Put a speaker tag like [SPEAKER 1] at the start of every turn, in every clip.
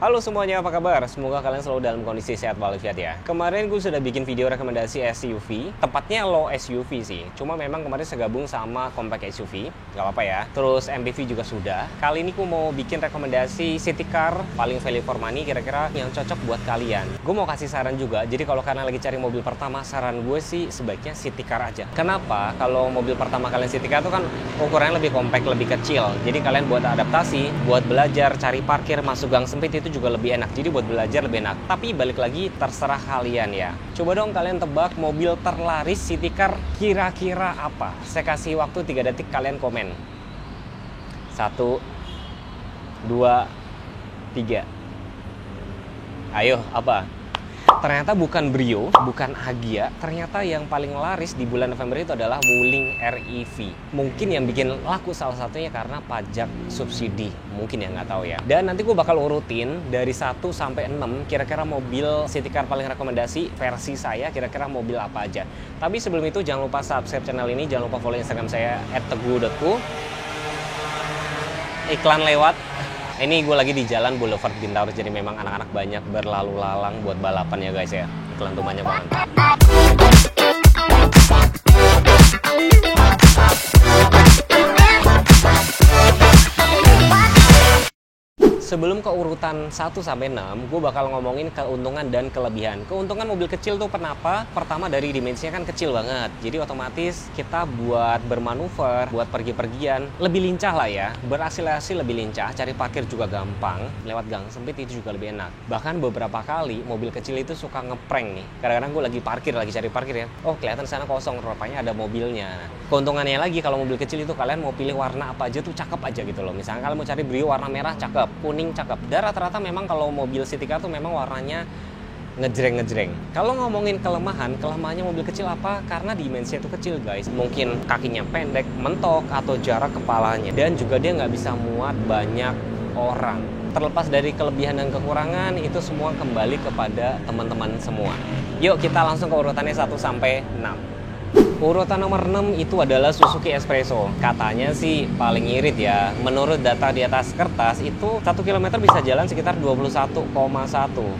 [SPEAKER 1] Halo semuanya, apa kabar? Semoga kalian selalu dalam kondisi sehat walafiat ya. Kemarin gue sudah bikin video rekomendasi SUV, tepatnya low SUV sih. Cuma memang kemarin saya gabung sama compact SUV, nggak apa-apa ya. Terus MPV juga sudah. Kali ini gue mau bikin rekomendasi city car paling value for money, kira-kira yang cocok buat kalian. Gue mau kasih saran juga, jadi kalau kalian lagi cari mobil pertama, saran gue sih sebaiknya city car aja. Kenapa? Kalau mobil pertama kalian city car itu kan ukurannya lebih compact, lebih kecil. Jadi kalian buat adaptasi, buat belajar, cari parkir, masuk gang sempit itu juga lebih enak. Jadi buat belajar lebih enak. Tapi balik lagi terserah kalian ya. Coba dong kalian tebak mobil terlaris city car kira-kira apa? Saya kasih waktu 3 detik, kalian komen. 1 2 3. Ayo, apa? Ternyata bukan Brio, bukan Agya. Ternyata yang paling laris di bulan November itu adalah Wuling REV. Mungkin yang bikin laku salah satunya karena pajak subsidi. Mungkin ya, nggak tahu ya. Dan nanti gue bakal urutin dari 1 sampai 6 kira-kira mobil city car paling rekomendasi versi saya, kira-kira mobil apa aja. Tapi sebelum itu jangan lupa subscribe channel ini, jangan lupa follow Instagram saya @teguh.ku. Iklan lewat. Ini gue lagi di jalan Boulevard Bintaro, jadi memang anak-anak banyak berlalu lalang buat balapan ya guys ya. Iklan tuh banyak banget. Sebelum ke urutan 1 sampai 6, gue bakal ngomongin keuntungan dan kelebihan. Keuntungan mobil kecil tuh kenapa? Pertama dari dimensinya kan kecil banget. Jadi otomatis kita buat bermanuver, buat pergi-pergian lebih lincah lah ya. Berakselerasi lebih lincah, cari parkir juga gampang. Lewat gang sempit itu juga lebih enak. Bahkan beberapa kali mobil kecil itu suka ngeprank nih. Kadang-kadang gue lagi parkir, lagi cari parkir ya. Oh kelihatan sana kosong, rupanya ada mobilnya. Keuntungannya lagi kalau mobil kecil itu kalian mau pilih warna apa aja tuh cakep aja gitu loh. Misalnya kalian mau cari Brio warna merah cakep, kuning cakep. Dan rata-rata memang kalau mobil city car tuh memang warnanya ngejreng-ngejreng. Kalau ngomongin kelemahannya mobil kecil apa? Karena dimensinya itu kecil guys. Mungkin kakinya pendek, mentok, atau jarak kepalanya. Dan juga dia nggak bisa muat banyak orang. Terlepas dari kelebihan dan kekurangan, itu semua kembali kepada teman-teman semua. Yuk kita langsung ke urutannya 1 sampai 6. Urutan nomor 6 itu adalah Suzuki Espresso. Katanya sih paling irit ya. Menurut data di atas kertas itu 1 km bisa jalan sekitar 21,1.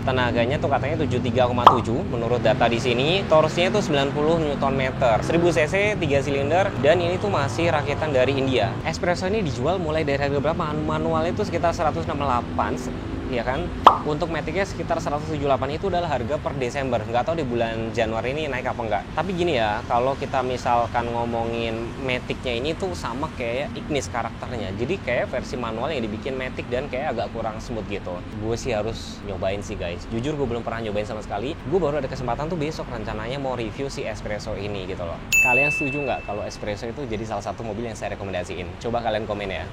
[SPEAKER 1] Tenaganya tuh katanya 73,7 menurut data di sini. Torsinya tuh 90 Nm. 1000 cc, 3 silinder, dan ini tuh masih rakitan dari India. Espresso ini dijual mulai dari harga berapa? Manualnya itu sekitar 168. Ya kan, untuk Matic-nya sekitar 178. Itu adalah harga per Desember. Nggak tahu di bulan Januari ini naik apa enggak. Tapi gini ya, kalau kita misalkan ngomongin Matic-nya ini tuh sama kayak Ignis karakternya. Jadi kayak versi manual yang dibikin Matic dan kayak agak kurang smooth gitu. Gue sih harus nyobain sih guys. Jujur gue belum pernah nyobain sama sekali. Gue baru ada kesempatan tuh besok rencananya mau review si Espresso ini gitu loh. Kalian setuju nggak kalau Espresso itu jadi salah satu mobil yang saya rekomendasiin? Coba kalian komen ya.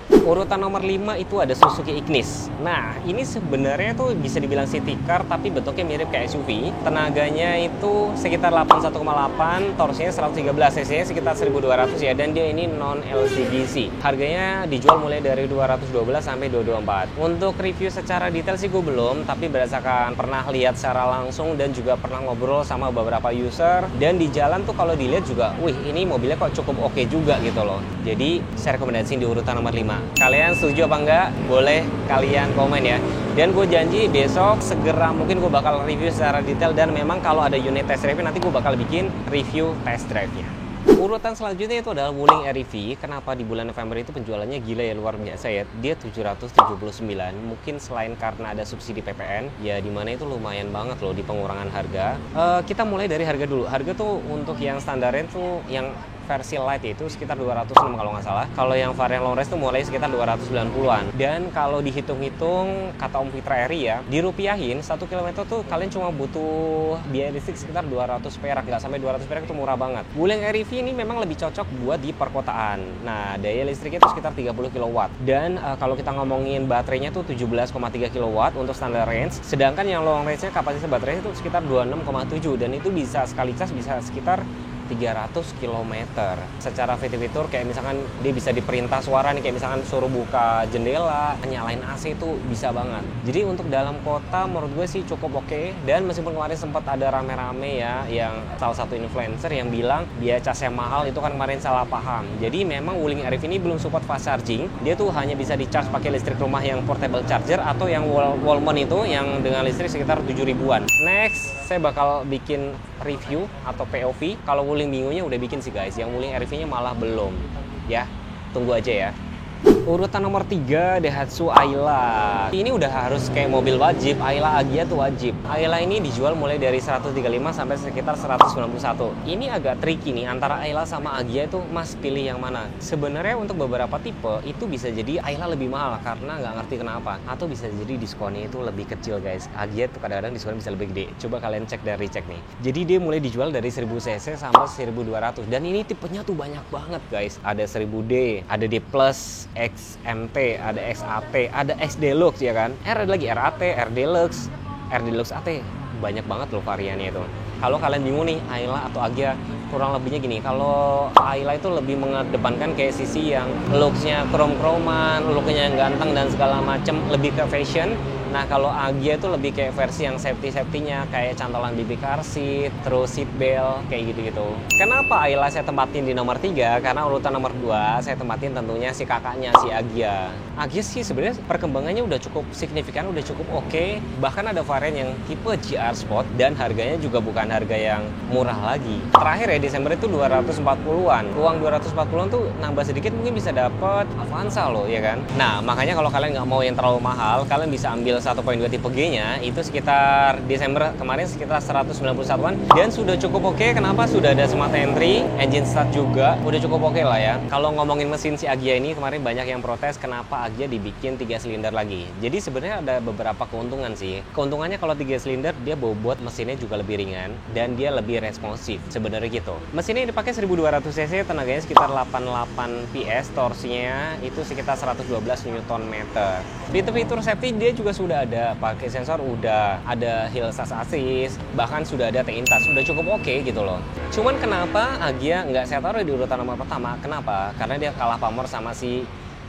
[SPEAKER 1] Urutan nomor 5 itu ada Suzuki Ignis. Nah, ini sebenarnya tuh bisa dibilang city car tapi bentuknya mirip kayak SUV. Tenaganya itu sekitar 81,8, torsinya 113, cc-nya sekitar 1200 ya, dan dia ini non LCGC. Harganya dijual mulai dari 212 sampai 224. Untuk review secara detail sih gue belum, tapi berdasarkan pernah lihat secara langsung dan juga pernah ngobrol sama beberapa user, dan di jalan tuh kalau dilihat juga, wih ini mobilnya kok cukup oke juga gitu loh. Jadi saya rekomendasiin di urutan nomor 5. Kalian setuju apa enggak? Boleh kalian komen ya. Dan gue janji besok segera mungkin gue bakal review secara detail, dan memang kalau ada unit test drive nanti gue bakal bikin review test drive-nya. Urutan selanjutnya itu adalah Wuling REV. Kenapa di bulan November itu penjualannya gila ya, luar biasa ya. Dia 779. Mungkin selain karena ada subsidi PPN, ya dimana itu lumayan banget loh di pengurangan harga. Kita mulai dari harga dulu. Harga tuh untuk yang standarnya tuh yang versi light itu sekitar 206 kalau nggak salah. Kalau yang varian long range itu mulai sekitar 290-an. Dan kalau dihitung-hitung, kata Om Fitra Eri ya, dirupiahin 1 km tuh kalian cuma butuh biaya listrik sekitar 200 perak. Nggak sampai 200 perak, itu murah banget. Wuling REV ini memang lebih cocok buat di perkotaan. Nah, daya listriknya itu sekitar 30 kW. Dan kalau kita ngomongin baterainya tuh 17,3 kW untuk standar range. Sedangkan yang long range-nya kapasitas baterainya itu sekitar 26,7. Dan itu bisa sekali cas bisa sekitar 300 km. Secara fitur-fitur kayak misalkan dia bisa diperintah suara nih, kayak misalkan suruh buka jendela, nyalain AC itu bisa banget. Jadi untuk dalam kota menurut gue sih cukup oke. Dan meskipun kemarin sempat ada rame-rame ya, yang salah satu influencer yang bilang dia casnya mahal, itu kan kemarin salah paham. Jadi memang Wuling Arif ini belum support fast charging. Dia tuh hanya bisa di-charge pakai listrik rumah yang portable charger atau yang wall mount itu yang dengan listrik sekitar 7 ribuan. Next, saya bakal bikin review atau POV. Kalau Wuling Bingonya udah bikin sih guys, yang Wuling RV-nya malah belum. Ya, tunggu aja ya. Urutan nomor 3, Daihatsu Ayla. Ini udah harus kayak mobil wajib, Ayla Agya tuh wajib. Ayla ini dijual mulai dari 135 sampai sekitar 191. Ini agak tricky nih, antara Ayla sama Agya itu Mas pilih yang mana? Sebenarnya untuk beberapa tipe itu bisa jadi Ayla lebih mahal karena nggak ngerti kenapa. Atau bisa jadi diskonnya itu lebih kecil guys. Agya tuh kadang-kadang diskonnya bisa lebih gede. Coba kalian cek dari cek nih. Jadi dia mulai dijual dari 1000 cc sampai 1200. Dan ini tipenya tuh banyak banget guys. Ada 1000D, ada D+, XMT, ada XAT, ada X Deluxe ya kan. Ada lagi RAT, R Deluxe, R Deluxe AT. Banyak banget loh variannya itu. Kalau kalian bingung nih Ayla atau Agya, kurang lebihnya gini. Kalau Ayla itu lebih mengedepankan kayak sisi yang looks-nya krom-kroman, look-nya yang ganteng dan segala macem, lebih ke fashion. Nah kalau Agya itu lebih kayak versi yang safety-nya, kayak cantolan BB car seat, terus seat belt, kayak gitu-gitu. Kenapa Ayla saya tempatin di nomor 3? Karena urutan nomor 2 saya tempatin tentunya si kakaknya, si Agya. Agya sih sebenarnya perkembangannya udah cukup signifikan, udah cukup oke. Bahkan ada varian yang tipe GR Sport dan harganya juga bukan harga yang murah lagi. Terakhir ya Desember itu 240-an. Uang 240-an tuh nambah sedikit mungkin bisa dapat Avanza loh ya kan. Nah makanya kalau kalian nggak mau yang terlalu mahal, kalian bisa ambil 1.2 tipe G-nya itu sekitar Desember kemarin sekitar 191-an dan sudah cukup oke. Kenapa? Sudah ada smart entry, engine start juga, udah cukup oke lah ya. Kalau ngomongin mesin si Agya ini kemarin banyak yang protes kenapa Agya dibikin 3 silinder lagi. Jadi sebenarnya ada beberapa keuntungan sih. Keuntungannya kalau 3 silinder dia bobot mesinnya juga lebih ringan dan dia lebih responsif sebenarnya gitu. Mesinnya dipakai 1200 cc, tenaganya sekitar 88 PS, torsinya itu sekitar 112 Nm. Fitur-fitur safety dia juga sudah ada, pakai sensor udah, ada hill assist, bahkan sudah ada TINTAS, udah cukup oke gitu loh. Cuman kenapa Agya nggak saya taruh di urutan nomor pertama? Kenapa? Karena dia kalah pamor sama si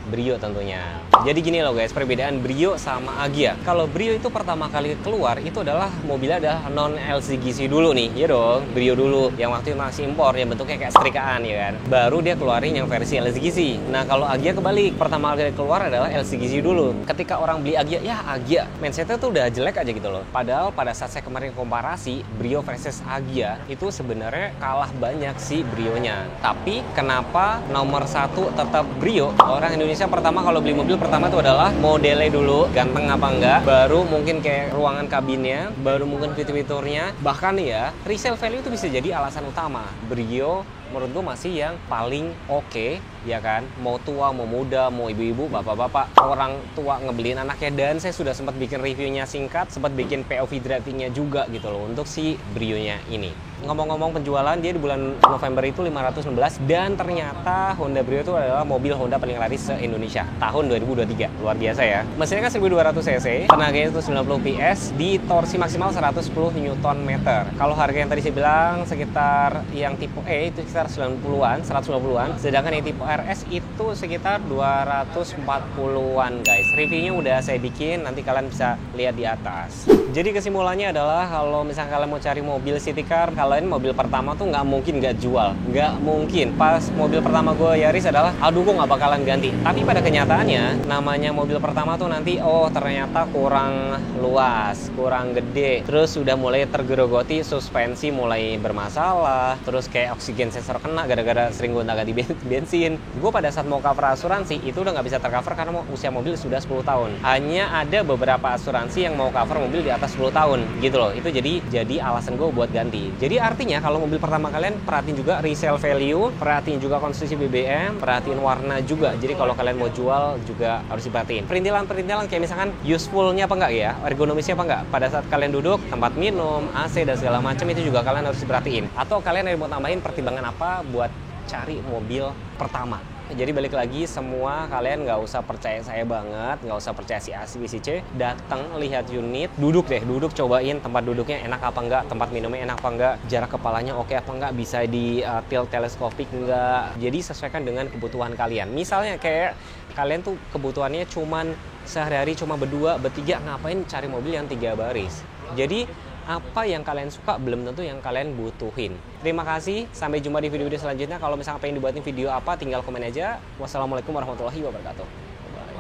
[SPEAKER 1] Brio tentunya. Jadi gini loh guys, perbedaan Brio sama Agya. Kalau Brio itu pertama kali keluar itu adalah mobilnya adalah non LCGC dulu nih, ya dong. Brio dulu yang waktu itu masih impor, yang bentuknya kayak setrikaan ya kan. Baru dia keluarin yang versi LCGC. Nah kalau Agya kebalik, pertama kali keluar adalah LCGC dulu. Ketika orang beli Agya, ya Agya, mindsetnya tuh udah jelek aja gitu loh. Padahal pada saat saya kemarin komparasi Brio versus Agya itu sebenarnya kalah banyak si Brionya. Tapi kenapa nomor 1 tetap Brio? Orang Indonesia pertama kalau beli mobil pertama itu adalah modelnya dulu, ganteng apa enggak, baru mungkin kayak ruangan kabinnya, baru mungkin fitur-fiturnya, bahkan ya resale value itu bisa jadi alasan utama. Brio menurut gue masih yang paling oke, ya kan, mau tua, mau muda, mau ibu-ibu, bapak-bapak, orang tua ngebeliin anaknya. Dan saya sudah sempat bikin reviewnya singkat, sempat bikin POV drivingnya juga gitu loh untuk si Brio-nya ini. Ngomong-ngomong penjualan, dia di bulan November itu 516 dan ternyata Honda Brio itu adalah mobil Honda paling laris se-Indonesia tahun 2023. Luar biasa ya. Mesinnya kan 1200 cc, tenaganya itu 90 PS, di torsi maksimal 110 Nm. Kalau harga yang tadi saya bilang sekitar yang tipe E itu sekitar 90-an, 150-an, sedangkan yang tipe RS itu sekitar 240-an guys. Reviewnya udah saya bikin, nanti kalian bisa lihat di atas. Jadi kesimpulannya adalah kalau misalnya kalian mau cari mobil city car, kalian mobil pertama tuh nggak mungkin nggak jual, nggak mungkin. Pas mobil pertama gue Yaris adalah, aduh gue nggak bakalan ganti. Tapi pada kenyataannya, namanya mobil pertama tuh nanti, oh ternyata kurang luas, kurang gede, terus sudah mulai tergerogoti, suspensi mulai bermasalah, terus kayak oksigen sensor kena gara-gara sering gue ganti bensin. Gue pada saat mau cover asuransi itu udah nggak bisa tercover karena usia mobil sudah 10 tahun. Hanya ada beberapa asuransi yang mau cover mobil di atas 10 tahun gitu loh. Itu jadi alasan gue buat ganti. Jadi artinya kalau mobil pertama kalian perhatiin juga resale value, perhatiin juga konsumsi BBM, perhatiin warna juga. Jadi kalau kalian mau jual juga harus diperhatiin. Perintilan-perintilan kayak misalkan useful-nya apa enggak ya, ergonomisnya apa enggak. Pada saat kalian duduk, tempat minum, AC dan segala macam itu juga kalian harus diperhatiin. Atau kalian mau tambahin pertimbangan apa buat cari mobil pertama. Jadi balik lagi, semua kalian nggak usah percaya saya banget, nggak usah percaya si A, si B, si C. Datang, lihat unit, duduk deh, duduk cobain tempat duduknya enak apa enggak, tempat minumnya enak apa enggak, jarak kepalanya oke apa enggak, bisa di tilt teleskopik enggak. Jadi sesuaikan dengan kebutuhan kalian. Misalnya kayak kalian tuh kebutuhannya cuman sehari-hari cuma berdua, bertiga, ngapain cari mobil yang 3 baris. Jadi apa yang kalian suka belum tentu yang kalian butuhin. Terima kasih, sampai jumpa di video-video selanjutnya. Kalau misalnya pengen dibuatin video apa, tinggal komen aja. Wassalamualaikum warahmatullahi wabarakatuh. Bye.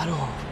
[SPEAKER 1] Aduh.